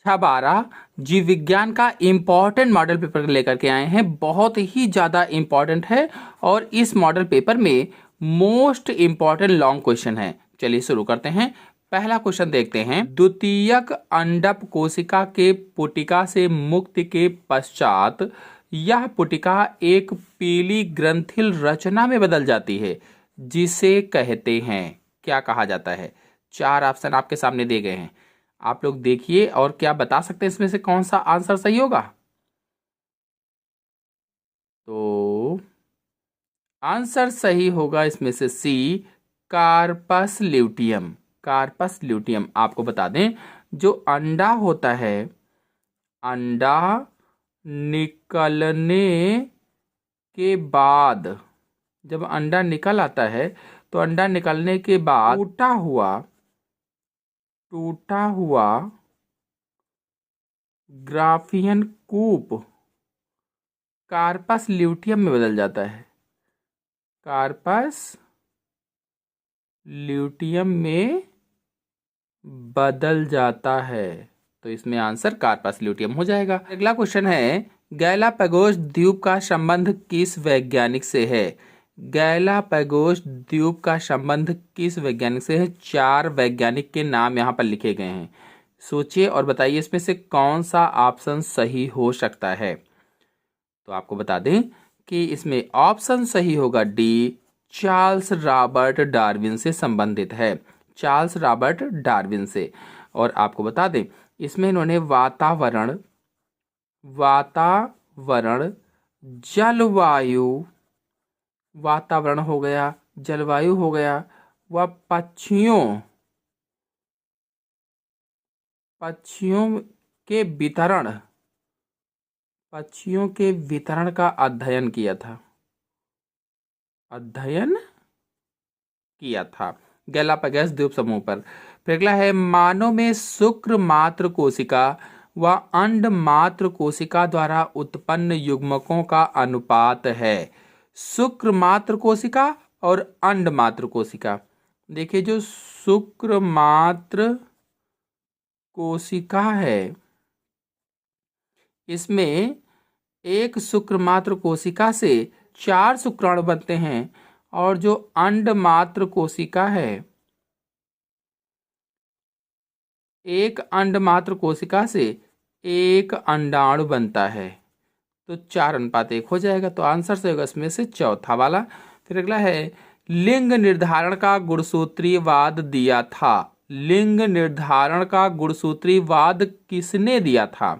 12 जीव विज्ञान का इम्पॉर्टेंट मॉडल पेपर लेकर के आए हैं। बहुत ही ज़्यादा इम्पॉर्टेंट है और इस मॉडल पेपर में मोस्ट इम्पॉर्टेंट लॉन्ग क्वेश्चन है। चलिए शुरू करते हैं। पहला क्वेश्चन देखते हैं। द्वितीयक अंडप कोशिका के पुटिका से मुक्ति के पश्चात यह पुटिका एक पीली ग्रंथिल रचना में बदल जाती है, जिसे कहते हैं, क्या कहा जाता है? 4 ऑप्शन आपके सामने दिए गए हैं, आप लोग देखिए और क्या बता सकते हैं इसमें से कौन सा आंसर सही होगा? तो आंसर सही होगा इसमें से C, corpus luteum. Corpus luteum. आपको बता दें, जो अंडा होता है, अंडा निकलने के बाद, जब अंडा निकल आता है तो अंडा निकलने के बाद टूटा हुआ ग्राफियन कूप कार्पस ल्यूटियम में बदल जाता है। कार्पस ल्यूटियम में बदल जाता है, तो इसमें आंसर कार्पस ल्यूटियम हो जाएगा। अगला क्वेश्चन है, गैलापागोस द्वीप का संबंध किस वैज्ञानिक से है? गैलापागोस द्वीप का संबंध किस वैज्ञानिक से है? 4 वैज्ञानिक के नाम यहाँ पर लिखे गए हैं। सोचिए और बताइए इसमें से कौन सा ऑप्शन सही हो सकता है। तो आपको बता दें कि इसमें ऑप्शन सही होगा डी, चार्ल्स रॉबर्ट डार्विन से संबंधित है। चार्ल्स रॉबर्ट डार्विन से। और आपको बता दें इसमें इन्होंने वातावरण, जलवायु, वातावरण हो गया, जलवायु हो गया, व पक्षियों के वितरण का अध्ययन किया था गैलापागोस द्वीप समूह पर। फिर अगला है, मानव में शुक्र मात्र कोशिका व अंड मात्र कोशिका द्वारा उत्पन्न युग्मकों का अनुपात है। शुक्र मात्र कोशिका और अंड मात्र कोशिका। देखिए, जो शुक्र मात्र कोशिका है, इसमें एक शुक्र मात्र कोशिका से 4 शुक्राणु बनते हैं, और जो अंड मात्र कोशिका है, एक अंड मात्र कोशिका से एक अंडाणु बनता है, तो 4:1 हो जाएगा। तो आंसर से होगा इसमें से चौथा वाला। फिर अगला है, लिंग निर्धारण का गुणसूत्रीवाद दिया था। लिंग निर्धारण का गुणसूत्रीवाद किसने दिया था?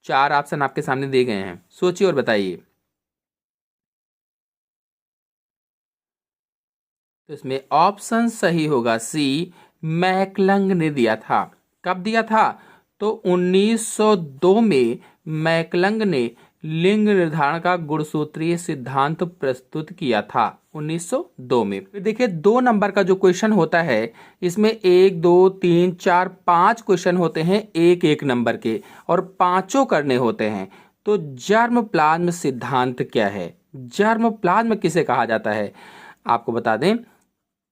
4 ऑप्शन आपके सामने दिए गए हैं, सोचिए और बताइए। तो इसमें ऑप्शन सही होगा सी, मैकलंग ने दिया था। कब दिया था? तो 1902 में मैकलंग ने लिंग निर्धारण का गुणसूत्रीय सिद्धांत प्रस्तुत किया था, 1902 में। फिर देखिए, 2 नंबर का जो क्वेश्चन होता है, इसमें 1, 2, 3, 4, 5 क्वेश्चन होते हैं 1-1 नंबर के, और 5 करने होते हैं। तो जर्म प्लाज्म सिद्धांत क्या है? जर्म प्लाज्म किसे कहा जाता है? आपको बता दें,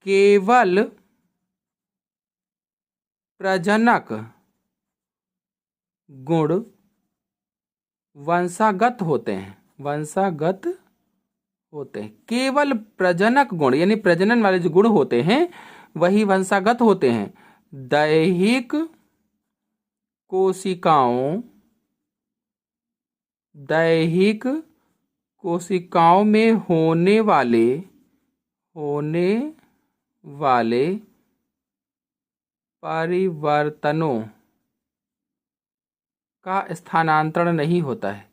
केवल प्रजनक गुण वंशागत होते हैं। केवल प्रजनक गुण, यानी प्रजनन वाले जो गुण होते हैं वही वंशागत होते हैं। दैहिक कोशिकाओं में होने वाले परिवर्तनों का स्थानांतरण नहीं होता है।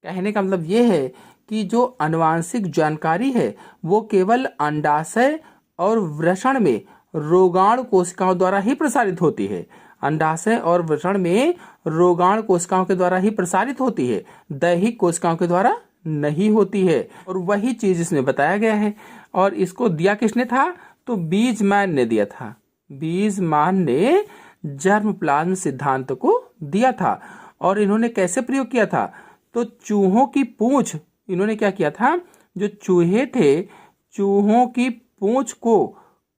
कहने का मतलब ये है कि जो आनुवांशिक जानकारी है वो केवल अंडाशय और वृषण में रोगाणु कोशिकाओं द्वारा ही प्रसारित होती है। अंडाशय और वृषण में रोगाणु कोशिकाओं के द्वारा ही प्रसारित होती है, दैहिक कोशिकाओं के द्वारा नहीं होती है। और वही चीज इसमें बताया गया है। और इसको दिया किसने था? तो बीजमैन ने दिया था। बीजमैन ने जर्म प्लाज्म सिद्धांत को दिया था। और इन्होंने कैसे प्रयोग किया था? तो चूहों की पूंछ, इन्होंने क्या किया था, जो चूहे थे, चूहों की पूंछ को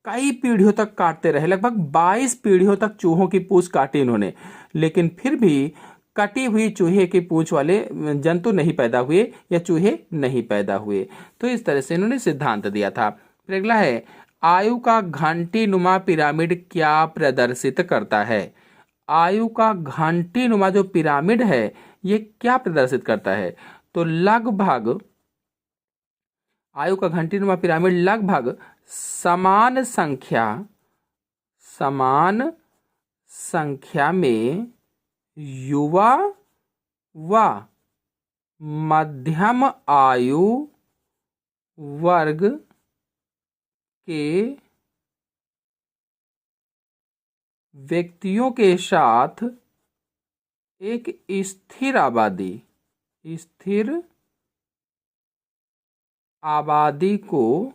कई पीढ़ियों तक काटते रहे, लगभग 22 पीढ़ियों तक चूहों की पूंछ काटी इन्होंने, लेकिन फिर भी कटी हुई चूहे की पूंछ वाले जंतु नहीं पैदा हुए या चूहे नहीं पैदा हुए। तो इस तरह से इन्होंने सिद्धांत दिया था। फिर अगला है, आयु का घंटी नुमा पिरामिड क्या प्रदर्शित करता है? आयु का घंटी नुमा जो पिरामिड है ये क्या प्रदर्शित करता है? तो लगभग आयु का घंटी नुमा पिरामिड लगभग समान संख्या में युवा व मध्यम आयु वर्ग के व्यक्तियों के साथ एक स्थिर आबादी को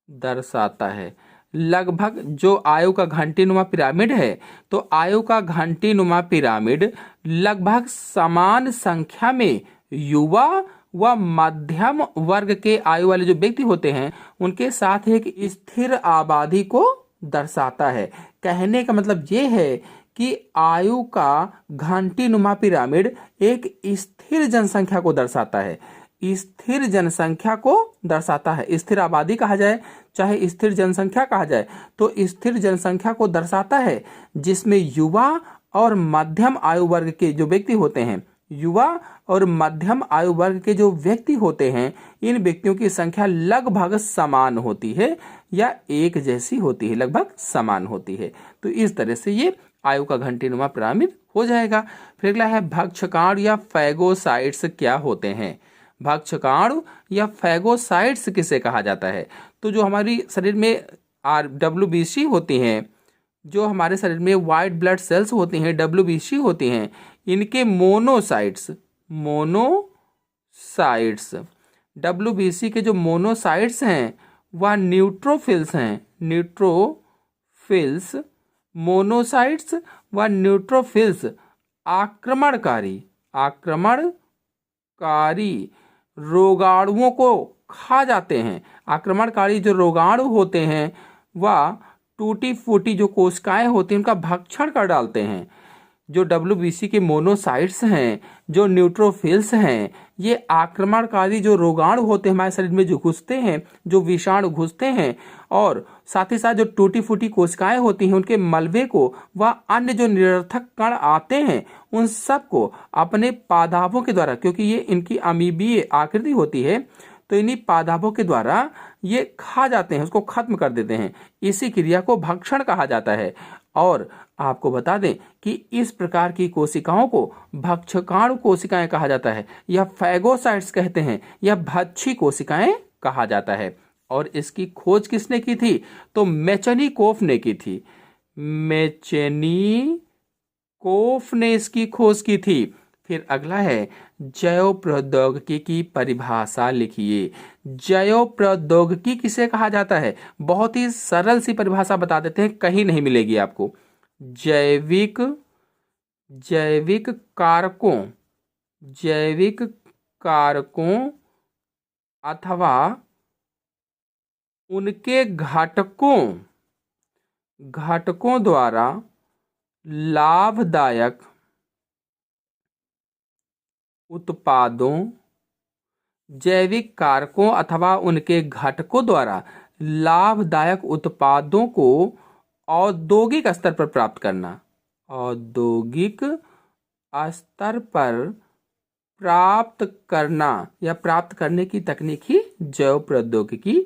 दर्शाता है। लगभग जो आयु का घंटीनुमा पिरामिड है, तो आयु का घंटीनुमा पिरामिड लगभग समान संख्या में युवा व मध्यम वर्ग के आयु वाले जो व्यक्ति होते हैं उनके साथ एक स्थिर आबादी को दर्शाता है। कहने का मतलब ये है कि आयु का घंटीनुमा पिरामिड एक स्थिर जनसंख्या को दर्शाता है, स्थिर जनसंख्या को दर्शाता है। स्थिर आबादी कहा जाए चाहे स्थिर जनसंख्या कहा जाए, तो स्थिर जनसंख्या को दर्शाता है जिसमें युवा और मध्यम आयु वर्ग के जो व्यक्ति होते हैं, युवा और मध्यम आयु वर्ग के जो व्यक्ति होते हैं, इन व्यक्तियों की संख्या लगभग समान होती है या एक जैसी होती है, लगभग समान होती है। तो इस तरह से ये आयु का घंटीनुमा पिरामिड हो जाएगा। फिर अगला है, भक्षकाणु या फैगोसाइट्स क्या होते हैं? भक्षकाणु या फैगोसाइट्स किसे कहा जाता है? तो जो हमारी शरीर में WBC होती हैं, जो हमारे शरीर में वाइट ब्लड सेल्स होती हैं, WBC होती हैं, इनके मोनोसाइट्स WBC के जो मोनोसाइट्स हैं वह न्यूट्रोफिल्स हैं। मोनोसाइट्स व न्यूट्रोफिल्स आक्रमणकारी रोगाणुओं को खा जाते हैं। आक्रमणकारी जो रोगाणु होते हैं वह टूटी फूटी जो कोशिकाएं होती हैं उनका भक्षण कर डालते हैं। जो WBC के मोनोसाइट्स हैं, जो न्यूट्रोफिल्स हैं, ये आक्रमणकारी जो रोगाणु होते हैं हमारे शरीर में जो घुसते हैं, जो विषाणु घुसते हैं, और साथ ही साथ जो टूटी फूटी कोशिकाएं होती हैं उनके मलबे को व अन्य जो निरर्थक कण आते हैं उन सब को अपने पादापों के द्वारा, क्योंकि ये इनकी अमीबीय आकृति होती है, तो इन्हीं पादापों के द्वारा ये खा जाते हैं, उसको खत्म कर देते हैं। इसी क्रिया को भक्षण कहा जाता है। और आपको बता दें कि इस प्रकार की कोशिकाओं को भक्षकाणु कोशिकाएं कहा जाता है, या फैगोसाइट्स कहते हैं, या भक्षी कोशिकाएं कहा जाता है। और इसकी खोज किसने की थी? तो मेचेनिकोफ ने की थी। मेचेनिकोफ ने इसकी खोज की थी। फिर अगला है, जैव प्रौद्योगिकी की परिभाषा लिखिए। जैव प्रौद्योगिकी किसे कहा जाता है? बहुत ही सरल सी परिभाषा बता देते हैं, कहीं नहीं मिलेगी आपको। जैविक कारकों अथवा उनके घटकों द्वारा लाभदायक उत्पादों, जैविक कारकों अथवा उनके घटकों द्वारा लाभदायक उत्पादों को औद्योगिक स्तर पर प्राप्त करना। औद्योगिक स्तर पर प्राप्त करना या प्राप्त करने की तकनीक ही जैव प्रौद्योगिकी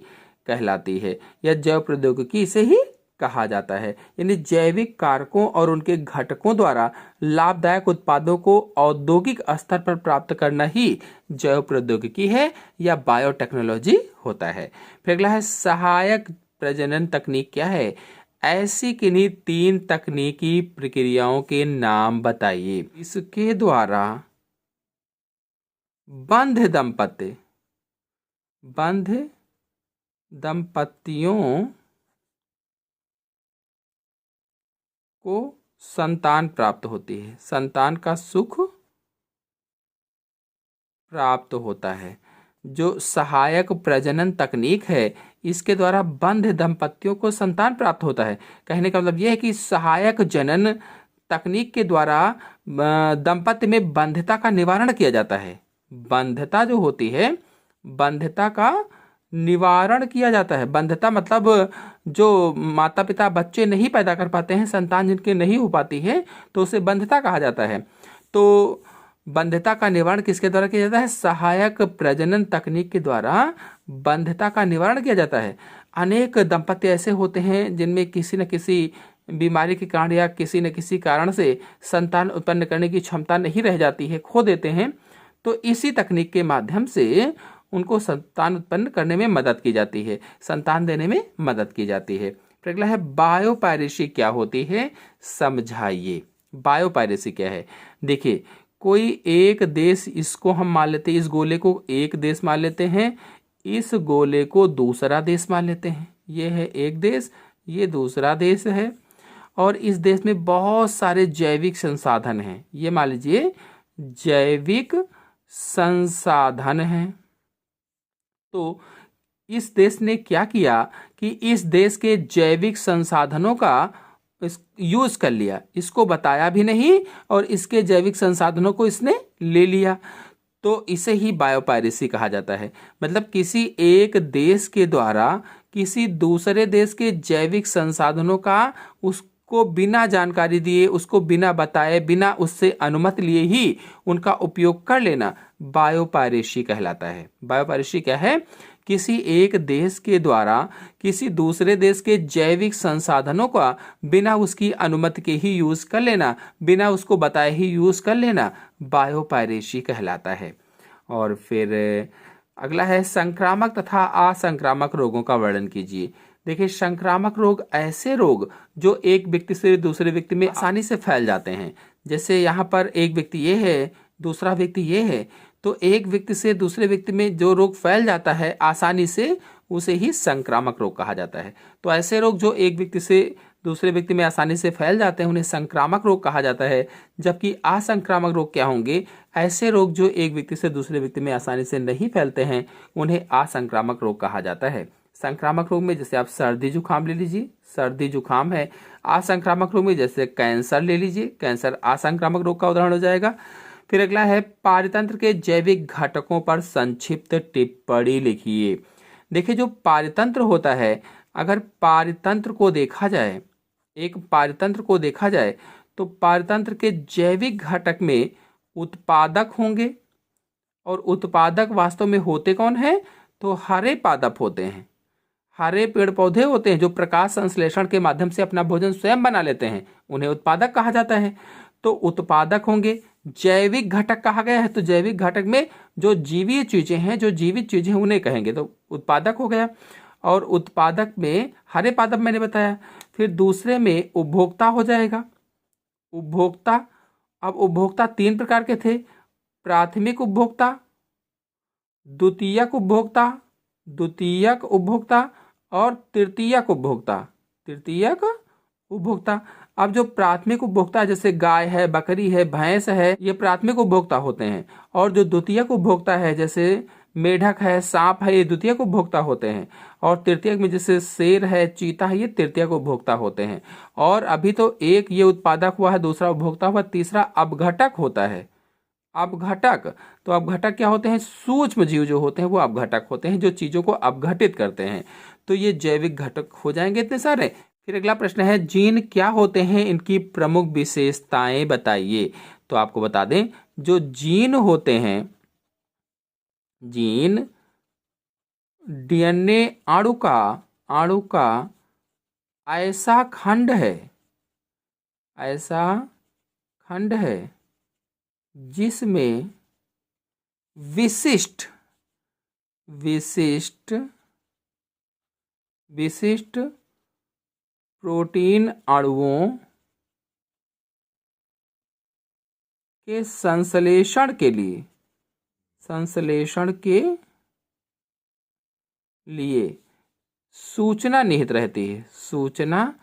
कहलाती है, या जैव प्रौद्योगिकी से ही कहा जाता है। यानी जैविक कारकों और उनके घटकों द्वारा लाभदायक उत्पादों को औद्योगिक स्तर पर प्राप्त करना ही जैव प्रौद्योगिकी है या बायोटेक्नोलॉजी होता है। फिर अगला है, सहायक प्रजनन तकनीक क्या है? ऐसी किन्हीं 3 तकनीकी प्रक्रियाओं के नाम बताइए। इसके द्वारा बंध दंपतियों को संतान प्राप्त होती है, संतान का सुख प्राप्त होता है। जो सहायक प्रजनन तकनीक है, इसके द्वारा बंध दंपतियों को संतान प्राप्त होता है। कहने का मतलब यह है कि सहायक जनन तकनीक के द्वारा दंपत्ति में बंध्यता का निवारण किया जाता है। बंध्यता जो होती है, बंध्यता का निवारण किया जाता है। बंध्यता मतलब जो माता पिता बच्चे नहीं पैदा कर पाते हैं, संतान जिनके नहीं हो पाती है, तो उसे बंध्यता कहा जाता है। तो बंध्यता का निवारण किसके द्वारा किया जाता है? सहायक प्रजनन तकनीक के द्वारा बंध्यता का निवारण किया जाता है। अनेक दंपत्ति ऐसे होते हैं जिनमें किसी न किसी बीमारी के कारण या किसी न किसी कारण से संतान उत्पन्न करने की क्षमता नहीं रह जाती है, खो देते हैं। तो इसी तकनीक के माध्यम से उनको संतान उत्पन्न करने में मदद की जाती है, संतान देने में मदद की जाती है। फिर अगला है बायोपायरेसी क्या होती है, समझाइए। बायोपायरेसी क्या है? देखिए, कोई एक देश, इसको हम मान लेते हैं, इस गोले को एक देश मान लेते हैं, इस गोले को दूसरा देश मान लेते हैं। ये है एक देश, ये दूसरा देश है, और इस देश में बहुत सारे जैविक संसाधन हैं। ये मान लीजिए जैविक संसाधन हैं। तो इस देश ने क्या किया कि इस देश के जैविक संसाधनों का यूज कर लिया, इसको बताया भी नहीं और इसके जैविक संसाधनों को इसने ले लिया। तो इसे ही बायोपायरेसी कहा जाता है। मतलब किसी एक देश के द्वारा किसी दूसरे देश के जैविक संसाधनों का उसको बिना जानकारी दिए, उसको बिना बताए, बिना उससे अनुमति लिए ही उनका उपयोग कर लेना बायोपायरेसी कहलाता है। बायोपायरेसी क्या है? किसी एक देश के द्वारा किसी दूसरे देश के जैविक संसाधनों का बिना उसकी अनुमति के ही यूज कर लेना, बिना उसको बताए ही यूज कर लेना बायोपायरेसी कहलाता है। और फिर अगला है संक्रामक तथा असंक्रामक रोगों का वर्णन कीजिए। देखिए, संक्रामक रोग ऐसे रोग जो एक व्यक्ति से दूसरे व्यक्ति में आसानी से फैल जाते हैं। जैसे यहाँ पर एक व्यक्ति ये है, दूसरा व्यक्ति ये है, तो एक व्यक्ति से दूसरे व्यक्ति में जो रोग फैल जाता है आसानी से, उसे ही संक्रामक रोग कहा जाता है। तो ऐसे रोग जो एक व्यक्ति से दूसरे व्यक्ति में आसानी से फैल जाते हैं उन्हें संक्रामक रोग कहा जाता है। जबकि असंक्रामक रोग क्या होंगे? ऐसे रोग जो एक व्यक्ति से दूसरे व्यक्ति में आसानी से नहीं फैलते हैं उन्हें असंक्रामक रोग कहा जाता है। संक्रामक रोग में जैसे आप सर्दी जुकाम ले लीजिए, सर्दी जुकाम है। असंक्रामक रोग में जैसे कैंसर ले लीजिए, कैंसर असंक्रामक रोग का उदाहरण हो जाएगा। फिर अगला है पारितंत्र के जैविक घटकों पर संक्षिप्त टिप्पणी लिखिए। देखिए, जो पारितंत्र होता है, अगर पारितंत्र को देखा जाए, एक पारितंत्र को देखा जाए तो पारितंत्र के जैविक घटक में उत्पादक होंगे, और उत्पादक वास्तव में होते कौन है? तो हरे पादप होते हैं, हरे पेड़ पौधे होते हैं जो प्रकाश संश्लेषण के माध्यम से अपना भोजन स्वयं बना लेते हैं, उन्हें उत्पादक कहा जाता है। तो उत्पादक होंगे। जैविक घटक कहा गया है, तो जैविक घटक में जो जीवीय चीजें हैं, जो जीवित चीजें हैं उन्हें कहेंगे, तो उत्पादक हो गया। और उत्पादक में हरे पादप मैंने बताया। फिर दूसरे में उपभोक्ता हो जाएगा। उपभोक्ता, अब उपभोक्ता तीन प्रकार के थे, प्राथमिक उपभोक्ता, द्वितीयक उपभोक्ता, द्वितीयक उपभोक्ता और तृतीयक उपभोक्ता, तृतीयक उपभोक्ता। अब जो प्राथमिक उपभोक्ता जैसे गाय है, बकरी है, भैंस है, ये प्राथमिक उपभोक्ता होते हैं। और जो द्वितीयक उपभोक्ता है जैसे मेढक है, सांप है, ये द्वितीयक उपभोक्ता होते हैं। और तृतीयक में जैसे शेर है, चीता है, ये तृतीयक उपभोक्ता होते हैं। और अभी तो एक ये उत्पादक हुआ है, दूसरा उपभोक्ता हुआ, तीसरा अपघटक होता है। अपघटक, तो अपघटक क्या होते हैं? सूक्ष्म जीव जो होते हैं वो अपघटक होते हैं, जो चीजों को अपघटित करते हैं। तो ये जैविक घटक हो जाएंगे इतने सारे। फिर अगला प्रश्न है जीन क्या होते हैं, इनकी प्रमुख विशेषताएं बताइए। तो आपको बता दें, जो जीन होते हैं, जीन डीएनए अणु का ऐसा खंड है जिसमें विशिष्ट प्रोटीन अणुओं के संश्लेषण के लिए सूचना निहित रहती है, सूचना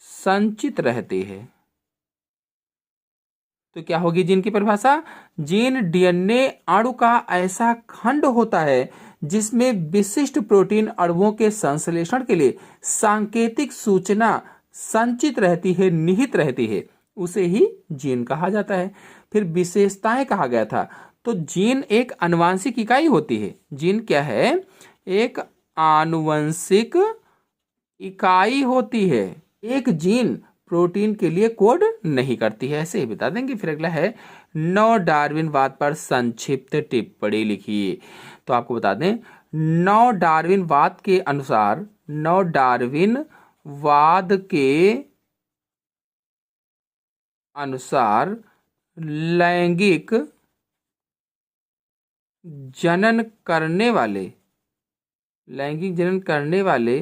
संचित रहती है। तो क्या होगी जीन की परिभाषा? जीन डीएनए अणु का ऐसा खंड होता है जिसमें विशिष्ट प्रोटीन अणुओं के संश्लेषण के लिए सांकेतिक सूचना संचित रहती है, निहित रहती है, उसे ही जीन कहा जाता है। फिर विशेषताएं कहा गया था, तो जीन एक आनुवंशिक इकाई होती है। जीन क्या है? एक आनुवंशिक इकाई होती है। एक जीन प्रोटीन के लिए कोड नहीं करती है, ऐसे ही बता देंगे। फिर अगला है नौ डार्विनवाद पर संक्षिप्त टिप्पणी लिखिए। तो आपको बता दें, नौ डार्विनवाद के अनुसार, नौ डार्विनवाद के अनुसार लैंगिक जनन करने वाले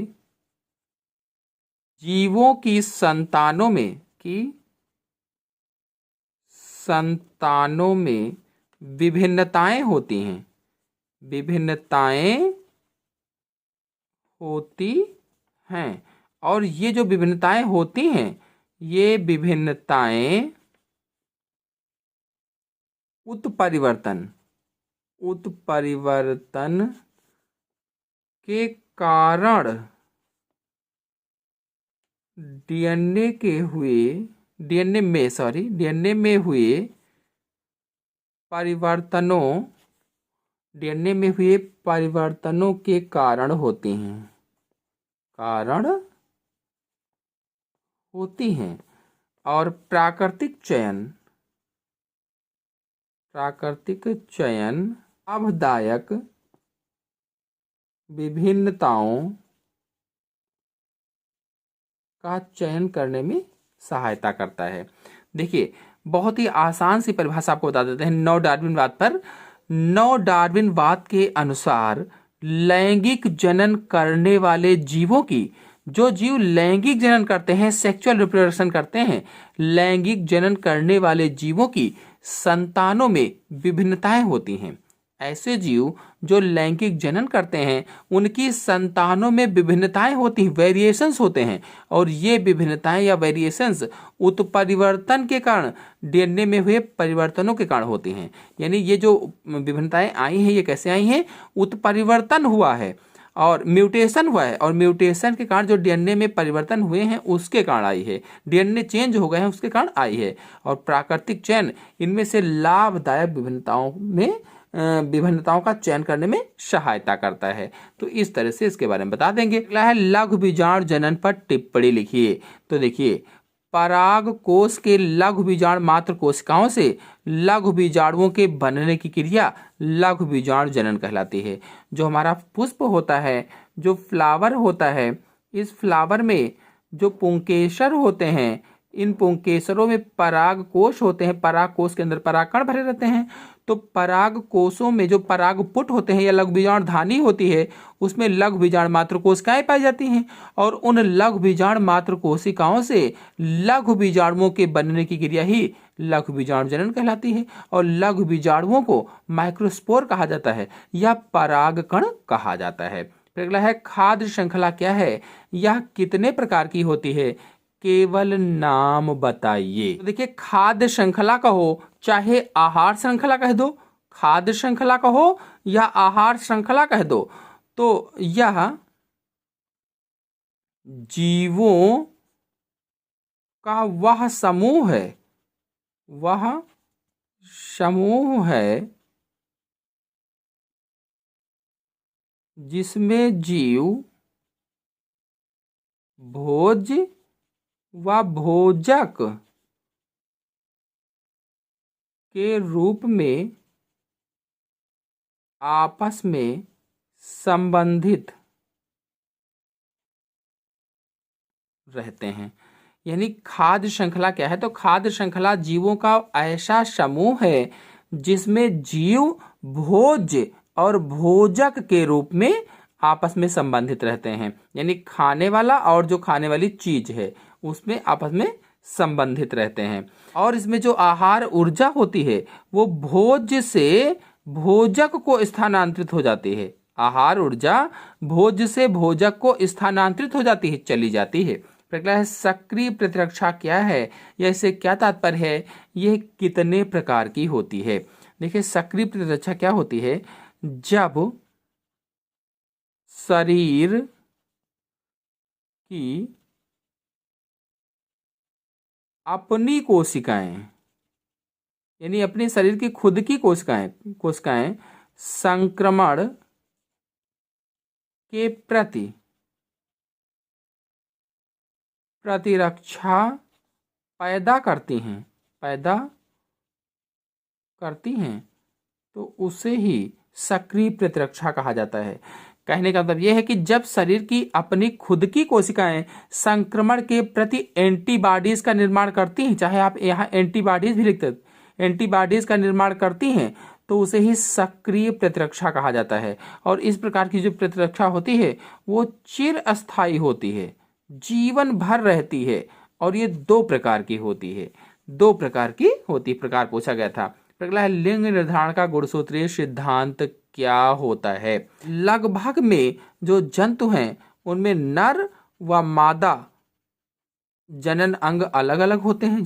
जीवों की संतानों में विभिन्नताएं होती हैं, और ये जो विभिन्नताएं होती हैं, ये विभिन्नताएं उत्परिवर्तन के कारण डीएनए में हुए परिवर्तनों के कारण होती हैं। और प्राकृतिक चयन लाभदायक विभिन्नताओं का चयन करने में सहायता करता है। देखिए, बहुत ही आसान सी परिभाषा आपको बता देते हैं नौ डार्विनवाद पर। नौ डार्विनवाद के अनुसार लैंगिक जनन करने वाले जीवों की, जो जीव लैंगिक जनन करते हैं, सेक्सुअल रिप्रोडक्शन करते हैं, लैंगिक जनन करने वाले जीवों की संतानों में विभिन्नताएं होती हैं। ऐसे जीव जो लैंगिक जनन करते हैं, उनकी संतानों में विभिन्नताएं होती हैं, वेरिएशंस होते हैं, और ये विभिन्नताएं या वेरिएशंस उत्परिवर्तन के कारण, डीएनए में हुए परिवर्तनों के कारण होती हैं। यानी ये जो विभिन्नताएं आई हैं, ये कैसे आई हैं? उत्परिवर्तन हुआ है और म्यूटेशन हुआ है, और म्यूटेशन के कारण जो डीएनए में परिवर्तन हुए हैं उसके कारण आई है। डीएनए चेंज हो गए हैं उसके कारण आई है। और प्राकृतिक चयन इनमें से लाभदायक विभिन्नताओं का चयन करने में सहायता करता है। तो इस तरह से इसके बारे में बता देंगे। अगला है लघु बीजाणु जनन पर टिप्पणी लिखिए। तो देखिए, पराग कोश के लघु बीजाणु मात्र कोशिकाओं से लघु बीजाणुओं के बनने की क्रिया लघु बीजाणु जनन कहलाती है। जो हमारा पुष्प होता है, जो फ्लावर होता है, इस फ्लावर में जो पुंकेसर होते हैं, इन पुंकेसरों में पराग कोश होते हैं। पराग कोश के अंदर परागकण भरे रहते हैं। तो पराग कोशों में जो परागपुट होते हैं या लघु बीजाणु धानी होती है, उसमें लघु बीजाणु मात्र कोशिकाएं पाई जाती हैं, और उन लघु बीजाणु मात्र कोशिकाओं से लघु बीजाणुओं के बनने की क्रिया ही लघु बीजाणु जनन कहलाती है। और लघु बीजाणुओं को माइक्रोस्पोर कहा जाता है या परागकण कहा जाता है। फिर अगला है खाद्य श्रृंखला क्या है, यह कितने प्रकार की होती है, केवल नाम बताइए। तो देखिए, खाद्य श्रृंखला कहो चाहे आहार श्रृंखला कह दो, खाद्य श्रृंखला कहो या आहार श्रृंखला कह दो, तो यह जीवों का वह समूह है जिसमें जीव भोज व भोजक के रूप में आपस में संबंधित रहते हैं। यानी खाद्य श्रृंखला क्या है? तो खाद्य श्रृंखला जीवों का ऐसा समूह है जिसमें जीव भोज और भोजक के रूप में आपस में संबंधित रहते हैं। यानी खाने वाला और जो खाने वाली चीज है उसमें आपस में संबंधित रहते हैं। और इसमें जो आहार ऊर्जा होती है वो भोज से भोजक को स्थानांतरित हो जाती है। आहार ऊर्जा भोज से भोजक को स्थानांतरित हो जाती है, चली जाती है। अगला है सक्रिय प्रतिरक्षा क्या है या इससे क्या तात्पर्य है, यह कितने प्रकार की होती है। देखिए सक्रिय प्रतिरक्षा क्या होती है, जब शरीर की अपनी कोशिकाएं यानी अपने शरीर की खुद की कोशिकाएं कोशिकाएं संक्रमण के प्रति प्रतिरक्षा पैदा करती हैं तो उसे ही सक्रिय प्रतिरक्षा कहा जाता है। कहने का मतलब यह है कि जब शरीर की अपनी खुद की कोशिकाएं संक्रमण के प्रति एंटीबॉडीज का निर्माण करती हैं, चाहे आप यहाँ एंटीबॉडीज भी लिखते, एंटीबॉडीज का निर्माण करती हैं तो उसे ही सक्रिय प्रतिरक्षा कहा जाता है। और इस प्रकार की जो प्रतिरक्षा होती है वो चिरस्थायी होती है, जीवन भर रहती है, और ये दो प्रकार की होती है, प्रकार पूछा गया था। अगला है लिंग निर्धारण का गुणसूत्रीय सिद्धांत क्या होता है। लगभग में जो जंतु हैं उनमें नर व मादा जनन अंग अलग अलग होते हैं,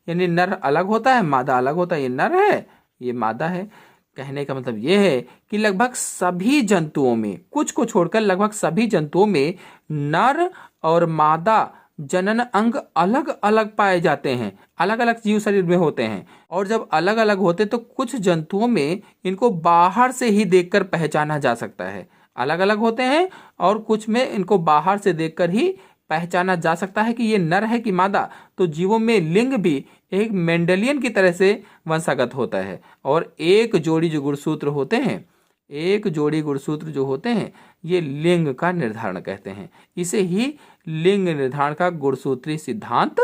यानी नर अलग होता है, मादा अलग होता है, ये नर है ये मादा है। कहने का मतलब यह है कि लगभग सभी जंतुओं में, कुछ को छोड़कर लगभग सभी जंतुओं में नर और मादा जनन अंग अलग अलग पाए जाते हैं, अलग अलग जीव शरीर में होते हैं। और जब अलग अलग होते तो कुछ जंतुओं में इनको बाहर से ही देखकर पहचाना जा सकता है, अलग अलग होते हैं और कुछ में इनको बाहर से देखकर ही पहचाना जा सकता है कि ये नर है कि मादा। तो जीवों में लिंग भी एक मेंडेलियन की तरह से वंशागत होता है, और एक जोड़ी जो गुणसूत्र होते हैं ये लिंग का निर्धारण कहते हैं। इसे ही लिंग निर्धारण का गुणसूत्री सिद्धांत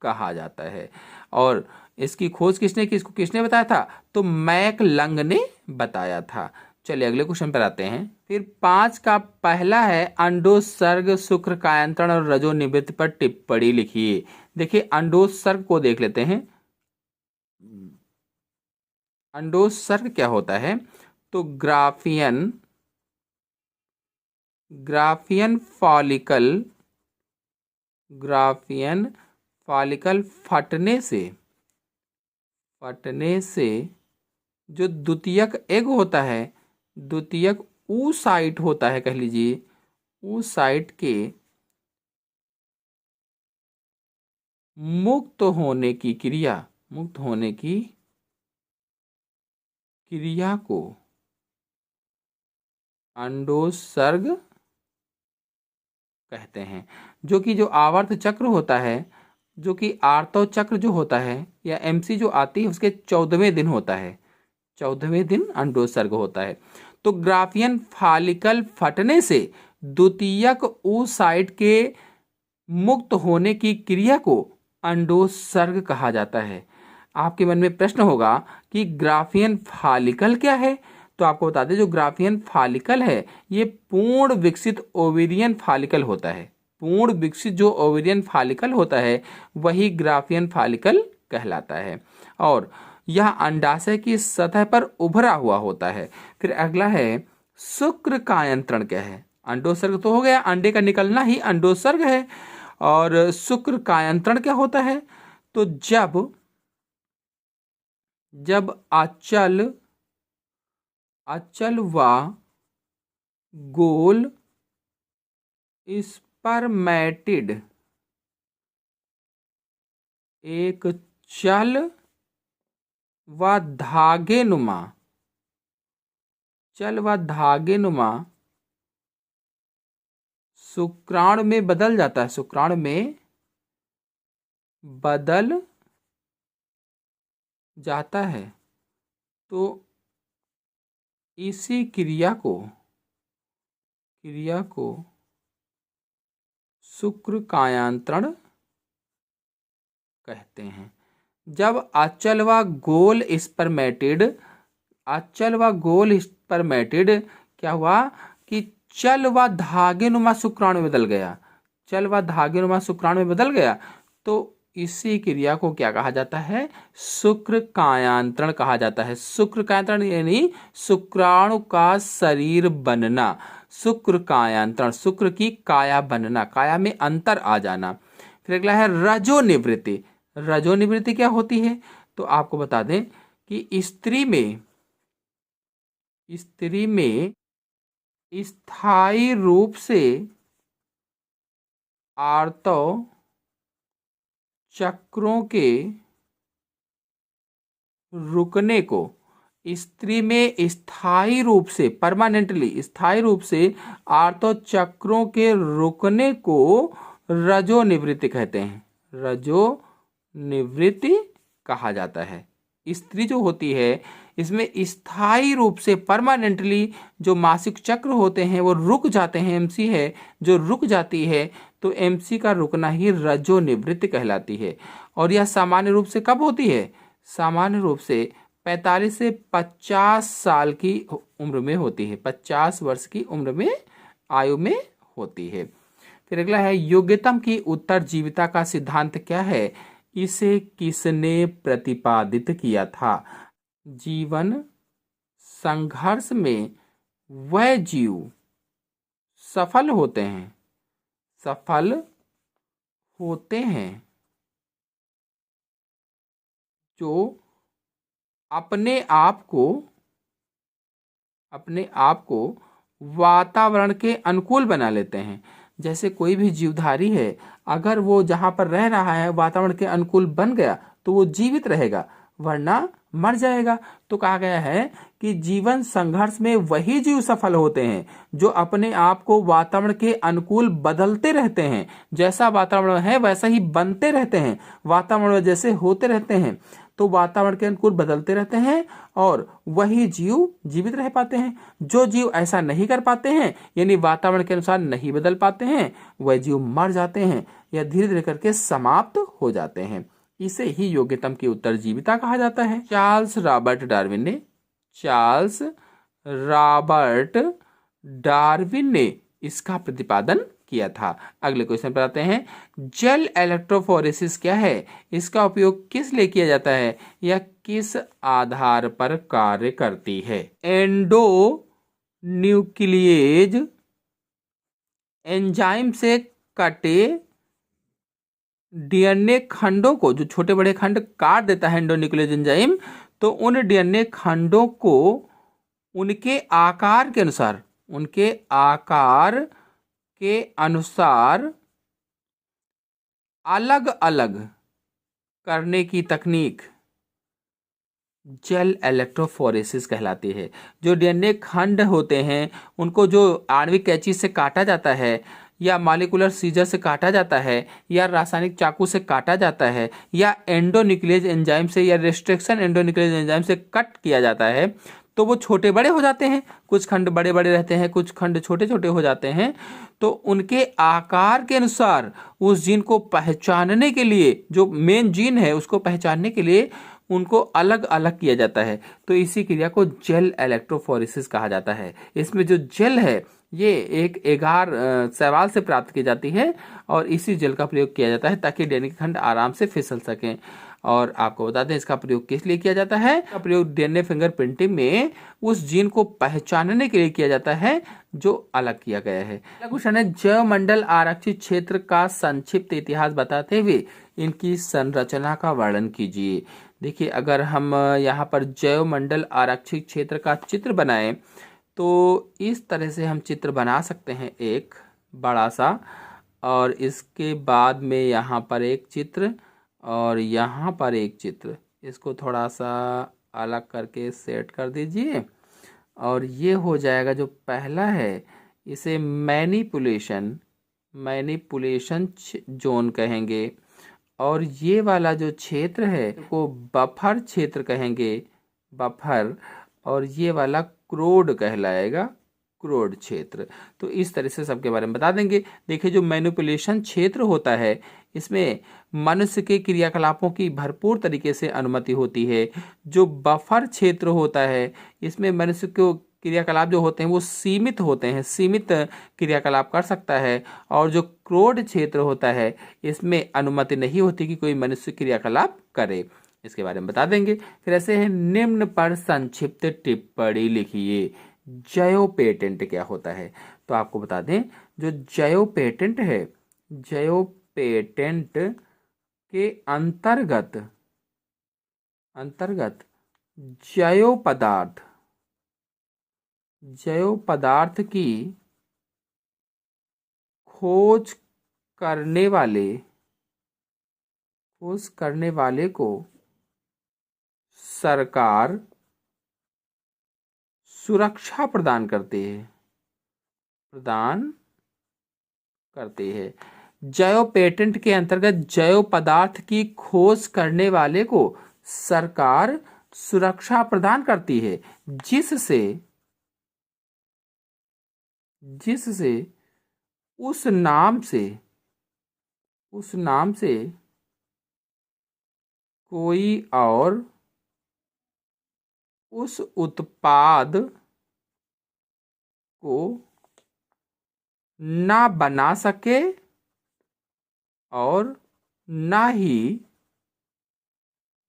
कहा जाता है। और इसकी खोज किसने की, इसको किसने बताया था, तो मैकलंग ने बताया था। चलिए अगले क्वेश्चन पर आते हैं। फिर 5 का पहला है अंडोत्सर्ग, शुक्र कायंत्रण और रजोनिवृत्ति पर टिप्पणी लिखिए। देखिए अंडोत्सर्ग को देख लेते हैं। अंडोत्सर्ग क्या होता है, तो ग्राफियन फॉलिकल फटने से जो द्वितीयक एग होता है, द्वितीयक oocyte होता है, कह लीजिए oocyte के मुक्त होने की क्रिया को अंडोत्सर्ग कहते हैं। जो कि जो आवर्त चक्र होता है, जो कि आर्तव चक्र जो होता है या एमसी जो आती है उसके 14वें दिन होता है, 14वें दिन अंडोत्सर्ग होता है। तो ग्राफियन फॉलिकल फटने से द्वितीयक oocyte के मुक्त होने की क्रिया को अंडोत्सर्ग कहा जाता है। आपके मन में प्रश्न होगा कि ग्राफियन फॉलिकल क्या है, तो आपको बता दें जो ग्राफियन फॉलिकल है ये पूर्ण विकसित ओवेरियन फॉलिकल होता है। पूर्ण विकसित जो ओवेरियन फॉलिकल होता है वही ग्राफियन फॉलिकल कहलाता है, और यह अंडाशय की सतह पर उभरा हुआ होता है। फिर अगला है शुक्र कायंत्रण क्या है। अंडोत्सर्ग तो हो गया, अंडे का निकलना ही अंडोत्सर्ग है। और शुक्र कायंत्रण क्या होता है, तो जब अचल व गोल स्पर्मेटिड एक चल व धागेनुमा शुक्राणु में बदल जाता है, शुक्राणु में बदल जाता है, तो इसी क्रिया को शुक्र कायांतरण कहते हैं। जब अचल व गोल स्पर्मेटिड क्या हुआ कि चल व धागेनुमा शुक्राणु में बदल गया, तो इसी क्रिया को क्या कहा जाता है, शुक्र कायांतरण कहा जाता है। शुक्र कायांतरण यानी शुक्राणु का शरीर बनना। शुक्र कायांतरण, शुक्र की काया बनना, काया में अंतर आ जाना। फिर अगला है रजोनिवृत्ति। रजोनिवृत्ति क्या होती है? तो आपको बता दें कि स्त्री में स्थायी रूप से आर्तव चक्रों के रुकने को, स्त्री में स्थायी रूप से, परमानेंटली स्थायी रूप से आर्तव चक्रों के रुकने को रजोनिवृत्ति कहते हैं। रजोनिवृत्ति कहा जाता है। स्त्री जो होती है इसमें स्थायी रूप से, परमानेंटली जो मासिक चक्र होते हैं वो रुक जाते हैं, एमसी है जो रुक जाती है, तो एमसी का रुकना ही रजोनिवृत्ति कहलाती है। और यह सामान्य रूप से कब होती है? सामान्य रूप से 45 से 50 साल की उम्र में होती है, 50 वर्ष की उम्र में, आयु में होती है। फिर अगला है योग्यतम की उत्तरजीविता का सिद्धांत क्या है? इसे किसने प्रतिपादित किया था? जीवन संघर्ष में वह जीव सफल होते हैं जो अपने आप को वातावरण के अनुकूल बना लेते हैं। जैसे कोई भी जीवधारी है, अगर वो जहाँ पर रह रहा है वातावरण के अनुकूल बन गया तो वो जीवित रहेगा, वरना मर जाएगा। तो कहा गया है कि जीवन संघर्ष में वही जीव सफल होते हैं जो अपने आप को वातावरण के अनुकूल बदलते रहते हैं। जैसा वातावरण है वैसा ही बनते रहते हैं, वातावरण जैसे होते रहते हैं तो वातावरण के अनुकूल बदलते रहते हैं और वही जीव जीवित रह पाते हैं। जो जीव ऐसा नहीं कर पाते हैं, यानी वातावरण के अनुसार नहीं बदल पाते हैं, वह जीव मर जाते हैं या धीरे धीरे करके समाप्त हो जाते हैं। इसे ही योग्यतम की उत्तरजीविता कहा जाता है। चार्ल्स रॉबर्ट डार्विन ने इसका प्रतिपादन किया था। अगले क्वेश्चन पर आते हैं, जेल इलेक्ट्रोफोरेसिस क्या है? इसका उपयोग किस लिए किया जाता है या किस आधार पर कार्य करती है? एंडो न्यूक्लिएज एंजाइम से कटे डीएनए खंडों को, जो छोटे बड़े खंड काट देता है एंडोन्यूक्लियस एंजाइम, तो उन डीएनए खंडों को उनके आकार के अनुसार अलग अलग करने की तकनीक जेल इलेक्ट्रोफोरेसिस कहलाती है। जो डीएनए खंड होते हैं उनको जो आणविक कैंची से काटा जाता है या मॉलिक्यूलर सीजर से काटा जाता है या रासायनिक चाकू से काटा जाता है या एंडोन्यूक्लियस एंजाइम से या रिस्ट्रिक्शन एंडोन्यूक्लियस एंजाइम से कट किया जाता है, तो वो छोटे बड़े हो जाते हैं। कुछ खंड बड़े बड़े रहते हैं, कुछ खंड छोटे छोटे हो जाते हैं। तो उनके आकार के अनुसार उस जीन को पहचानने के लिए, जो मेन जीन है उसको पहचानने के लिए उनको अलग अलग किया जाता है। तो इसी क्रिया को जेल इलेक्ट्रोफोरेसिस कहा जाता है। इसमें जो जेल है ये एक एगार शैवाल से प्राप्त की जाती है और इसी जेल का प्रयोग किया जाता है ताकि डीएनए के खंड आराम से फिसल सकें। और आपको बता दें इसका प्रयोग किस लिए किया जाता है? इसका प्रयोग डीएनए फिंगरप्रिंटिंग में उस जीन को पहचानने के लिए किया जाता है जो अलग किया गया है। अगला क्वेश्चन है, जैवमंडल आरक्षित क्षेत्र का संक्षिप्त इतिहास बताते हुए इनकी संरचना का वर्णन कीजिए। देखिए, अगर हम यहाँ पर जैवमंडल आरक्षित क्षेत्र का चित्र बनाएं तो इस तरह से हम चित्र बना सकते हैं, एक बड़ा सा, और इसके बाद में यहाँ पर एक चित्र और यहाँ पर एक चित्र। इसको थोड़ा सा अलग करके सेट कर दीजिए और ये हो जाएगा। जो पहला है इसे मैनिपुलेशन जोन कहेंगे और ये वाला जो क्षेत्र है को बफर क्षेत्र कहेंगे, बफर, और ये वाला क्रोड कहलाएगा, क्रोड क्षेत्र। तो इस तरह से सबके बारे में बता देंगे। देखिए, जो मैनिपुलेशन क्षेत्र होता है इसमें मनुष्य के क्रियाकलापों की भरपूर तरीके से अनुमति होती है। जो बफर क्षेत्र होता है इसमें मनुष्य को क्रियाकलाप जो होते हैं वो सीमित होते हैं, सीमित क्रियाकलाप कर सकता है। और जो क्रोड क्षेत्र होता है इसमें अनुमति नहीं होती कि कोई मनुष्य क्रियाकलाप करे। इसके बारे में बता देंगे। फिर ऐसे है, निम्न पर संक्षिप्त टिप्पणी लिखिए। जैव पेटेंट क्या होता है? तो आपको बता दें, जो जयो पेटेंट है, जयो पेटेंट के अंतर्गत जयो पदार्थ की खोज करने वाले को सरकार सुरक्षा प्रदान करती है। जयो पेटेंट के अंतर्गत जयो पदार्थ की खोज करने वाले को सरकार सुरक्षा प्रदान करती है, जिससे उस नाम से कोई और उस उत्पाद को ना बना सके और ना ही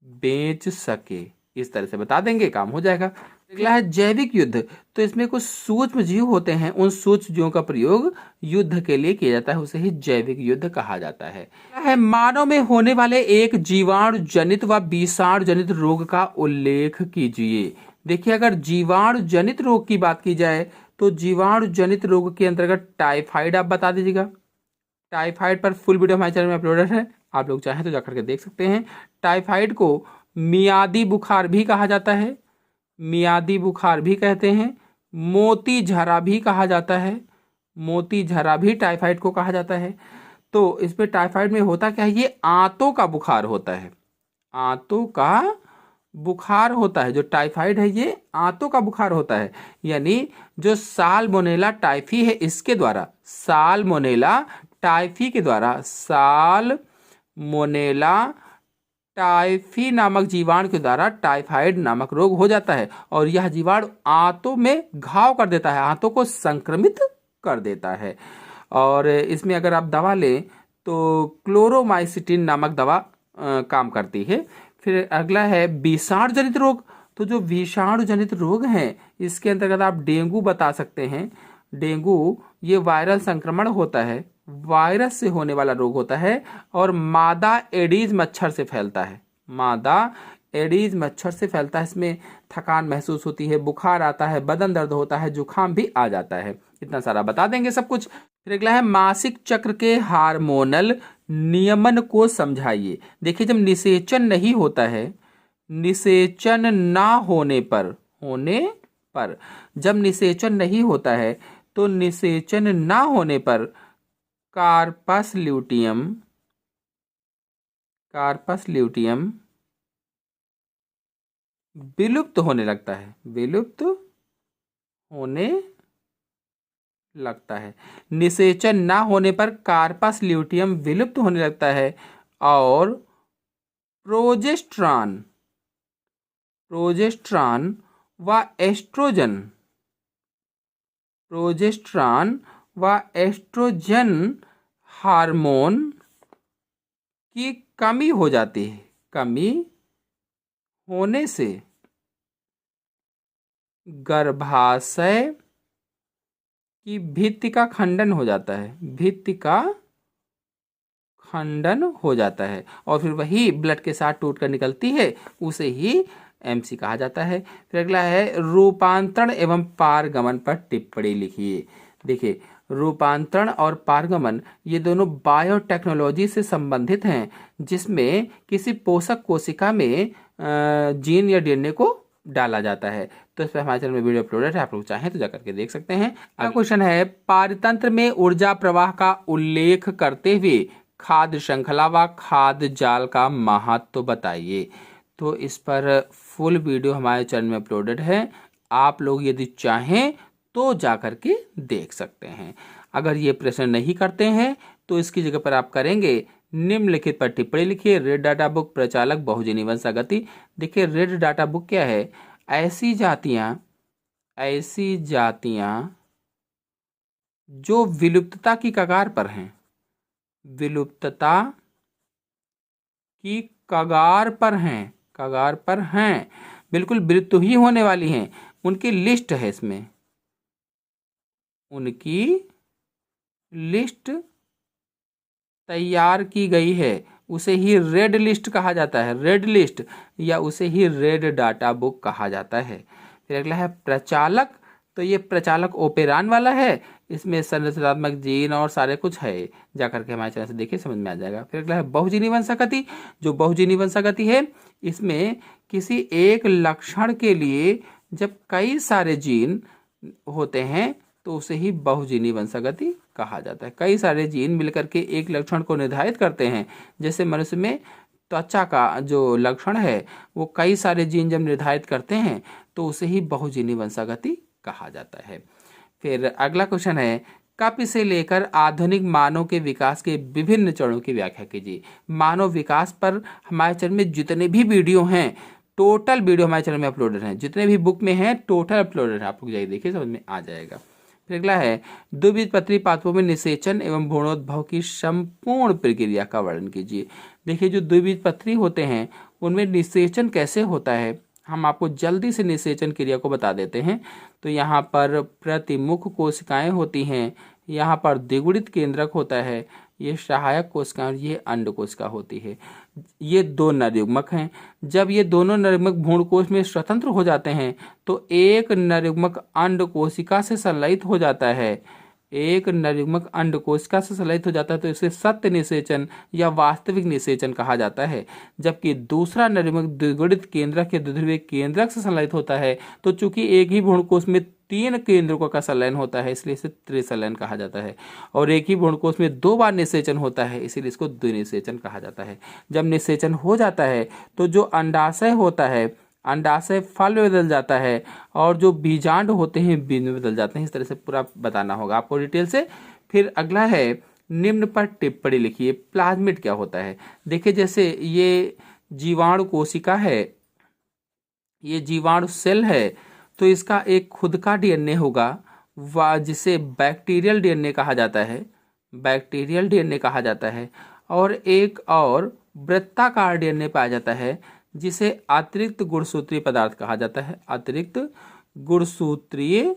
बेच सके। इस तरह से बता देंगे, काम हो जाएगा। अगला है जैविक युद्ध। तो इसमें कुछ सूक्ष्म जीव होते हैं, उन सूक्ष्म जीवों का प्रयोग युद्ध के लिए किया जाता है, उसे ही जैविक युद्ध कहा जाता है। मानव में होने वाले एक जीवाणु जनित व विषाणु जनित रोग का उल्लेख कीजिए। देखिए, अगर जीवाणु जनित रोग की बात की जाए तो जीवाणु जनित रोग के अंतर्गत टाइफाइड आप बता दीजिएगा। टाइफाइड पर फुल वीडियो हमारे चैनल में अपलोडेड है, आप लोग चाहें तो जाकर के देख सकते हैं। टाइफाइड को मियादी बुखार भी कहा जाता है, मियादी बुखार भी कहते हैं। मोती झरा भी कहा जाता है, मोती झरा भी टाइफाइड को कहा जाता है। तो इसमें टाइफाइड में होता क्या है, ये आंतों का बुखार होता है, आंतों का बुखार होता है। जो टाइफाइड है ये आंतों का बुखार होता है, यानी जो साल्मोनेला टाइफी है इसके द्वारा, साल्मोनेला टाइफी नामक जीवाणु के द्वारा टाइफाइड नामक रोग हो जाता है। और यह जीवाणु आंतों में घाव कर देता है, आंतों को संक्रमित कर देता है। और इसमें अगर आप दवा लें तो क्लोरोमाइसिटिन नामक दवा काम करती है। फिर अगला है विषाणु जनित रोग। तो जो विषाणु जनित रोग हैं इसके अंतर्गत आप डेंगू बता सकते हैं। डेंगू ये वायरल संक्रमण होता है, वायरस से होने वाला रोग होता है और मादा एडीज मच्छर से फैलता है, मादा एडीज मच्छर से फैलता है। इसमें थकान महसूस होती है, बुखार आता है, बदन दर्द होता है, जुकाम भी आ जाता है। इतना सारा बता देंगे सब कुछ। फिर अगला है मासिक चक्र के हार्मोनल नियमन को समझाइए। देखिए, जब निषेचन नहीं होता है, निषेचन ना होने पर जब निषेचन नहीं होता है तो निषेचन ना होने पर कार्पस ल्यूटियम विलुप्त होने लगता है, निषेचन ना होने पर कार्पस ल्यूटियम विलुप्त होने लगता है। और प्रोजेस्टेरॉन व एस्ट्रोजन हार्मोन की कमी हो जाती है, कमी होने से गर्भाशय की भित्ति का खंडन हो जाता है, और फिर वही ब्लड के साथ टूटकर निकलती है, उसे ही एमसी कहा जाता है। फिर अगला है रूपांतरण एवं पारगमन पर टिप्पणी लिखिए। देखिए, रूपांतरण और पारगमन ये दोनों बायोटेक्नोलॉजी से संबंधित हैं, जिसमें किसी पोषक कोशिका में जीन या डीएनए को डाला जाता है। तो इस पर हमारे चैनल में वीडियो अपलोडेड है, आप लोग चाहें तो जाकर के देख सकते हैं। अगला क्वेश्चन है, पारतंत्र में ऊर्जा प्रवाह का उल्लेख करते हुए खाद्य श्रृंखला व खाद्य जाल का महत्व बताइए। तो इस पर फुल वीडियो हमारे चैनल में अपलोडेड है, आप लोग यदि चाहें तो जाकर के देख सकते हैं। अगर ये प्रश्न नहीं करते हैं तो इसकी जगह पर आप करेंगे निम्नलिखित पर टिप्पणी लिखिए। रेड डाटा बुक प्रचालक बहुजनी वंशागति। देखिए, रेड डाटा बुक क्या है, ऐसी जातियां जो विलुप्तता की कगार पर हैं, विलुप्तता की कगार पर हैं, बिल्कुल विलुप्त ही होने वाली हैं, उनकी लिस्ट है इसमें, उनकी लिस्ट तैयार की गई है, उसे ही रेड लिस्ट कहा जाता है, रेड लिस्ट, या उसे ही रेड डाटा बुक कहा जाता है। फिर अगला है प्रचालक। तो ये प्रचालक ओपेरान वाला है, इसमें संरचनात्मक जीन और सारे कुछ है, जाकर के हमारे चैनल से देखिए, समझ में आ जाएगा। फिर अगला है बहुजीनी वंशागति। जो बहुजीनी वंशागति है, इसमें किसी एक लक्षण के लिए जब कई सारे जीन होते हैं तो उसे ही बहुजीनी वंशागति कहा जाता है। कई सारे जीन मिलकर के एक लक्षण को निर्धारित करते हैं। जैसे मनुष्य में त्वचा का जो लक्षण है वो कई सारे जीन जब निर्धारित करते हैं तो उसे ही बहुजीनी वंशागति कहा जाता है। फिर अगला क्वेश्चन है, कप से लेकर आधुनिक मानव के विकास के विभिन्न चरणों की व्याख्या कीजिए। मानव विकास पर हमारे चैनल में जितने भी वीडियो हैं, टोटल वीडियो हमारे चैनल में अपलोडेड हैं, जितने भी बुक में हैं टोटल अपलोडेड है, आप लोग जाइए देखिए, समझ में आ जाएगा। फिर अगला है, द्विबीजपत्री पादपों में निषेचन एवं भ्रूणोद्भव की संपूर्ण प्रक्रिया का वर्णन कीजिए। देखिए, जो द्विबीजपत्री होते हैं उनमें निषेचन कैसे होता है, हम आपको जल्दी से निषेचन क्रिया को बता देते हैं। तो यहाँ पर प्रतिमुख कोशिकाएं होती हैं, यहाँ पर द्विगुणित केंद्रक होता है, ये सहायक कोशिका और ये अंड कोशिका होती है। ये दो नरयुग्मक हैं। जब ये दोनों नरयुग्मक भ्रूणकोश में स्वतंत्र हो जाते हैं तो एक नरयुग्मक अंड कोशिका से संलयित हो जाता है, एक नरयुग्मक अंड कोशिका से संलयित हो जाता है तो इसे सत्य निषेचन या वास्तविक निषेचन कहा जाता है। जबकि दूसरा नरयुग्मक द्विगुणित केंद्रक या द्विध्रुवीय केंद्रक से संलयित होता है तो चूंकि एक ही भ्रूणकोश में 3 केंद्रकों का संलयन होता है इसलिए इसे त्रिसंलयन कहा जाता है, और एक ही भ्रूणकोश में 2 बार निषेचन होता है इसीलिए इसको द्विनिषेचन कहा जाता है। जब निषेचन हो जाता है तो जो अंडाशय होता है, अंडाशय फल में बदल जाता है और जो बीजांड होते हैं बीज में बदल जाते हैं। इस तरह से पूरा बताना होगा आपको डिटेल से। फिर अगला है, निम्न पर टिप्पणी लिखिए, प्लाज्मिड क्या होता है। देखिए, जैसे ये जीवाणु कोशिका है, ये जीवाणु सेल है, तो इसका एक खुद का डीएनए होगा जिसे बैक्टीरियल डीएनए कहा जाता है, बैक्टीरियल डीएनए कहा जाता है। और एक और वृत्ताकार डीएनए पाया जाता है जिसे अतिरिक्त गुणसूत्रीय पदार्थ कहा जाता है, अतिरिक्त गुणसूत्रीय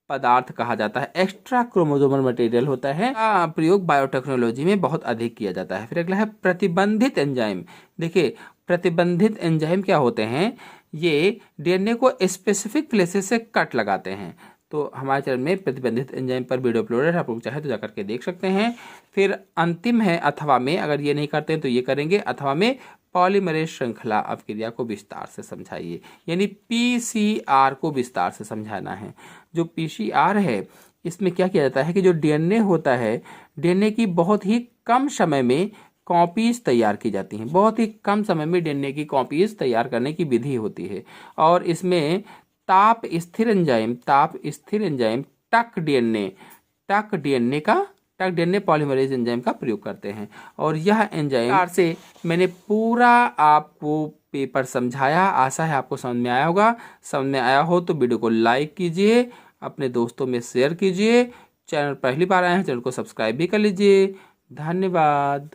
पदार्थ कहा जाता है, एक्स्ट्रा क्रोमोसोमल मटेरियल होता है। का प्रयोग बायोटेक्नोलॉजी में बहुत अधिक किया जाता है। फिर अगला है प्रतिबंधित एंजाइम। देखिए, प्रतिबंधित एंजाइम क्या होते हैं, ये डीएनए को स्पेसिफिक प्लेसेस से कट लगाते हैं। तो हमारे चैनल में प्रतिबंधित एंजाइम पर वीडियो अपलोडेड है, आप लोग चाहे तो जाकर के देख सकते हैं। फिर अंतिम है अथवा में, अगर ये नहीं करते हैं तो ये करेंगे, अथवा में पॉलीमरेज श्रृंखला अपक्रिया को विस्तार से समझाइए, यानी पीसीआर को विस्तार से समझाना है। जो पीसीआर है इसमें क्या किया जाता है कि जो डीएनए होता है, डीएनए की बहुत ही कम समय में कॉपीज तैयार की जाती हैं, बहुत ही कम समय में डीएनए की कॉपीज तैयार करने की विधि होती है। और इसमें ताप स्थिर एंजाइम टक डीएनए पॉलीमरेज एंजाइम का प्रयोग करते हैं। और यह एंजाइम से मैंने पूरा आपको पेपर समझाया, आशा है आपको समझ में आया होगा। समझ में आया हो तो वीडियो को लाइक कीजिए, अपने दोस्तों में शेयर कीजिए, चैनल पहली बार आए हैं चैनल को सब्सक्राइब भी कर लीजिए। धन्यवाद।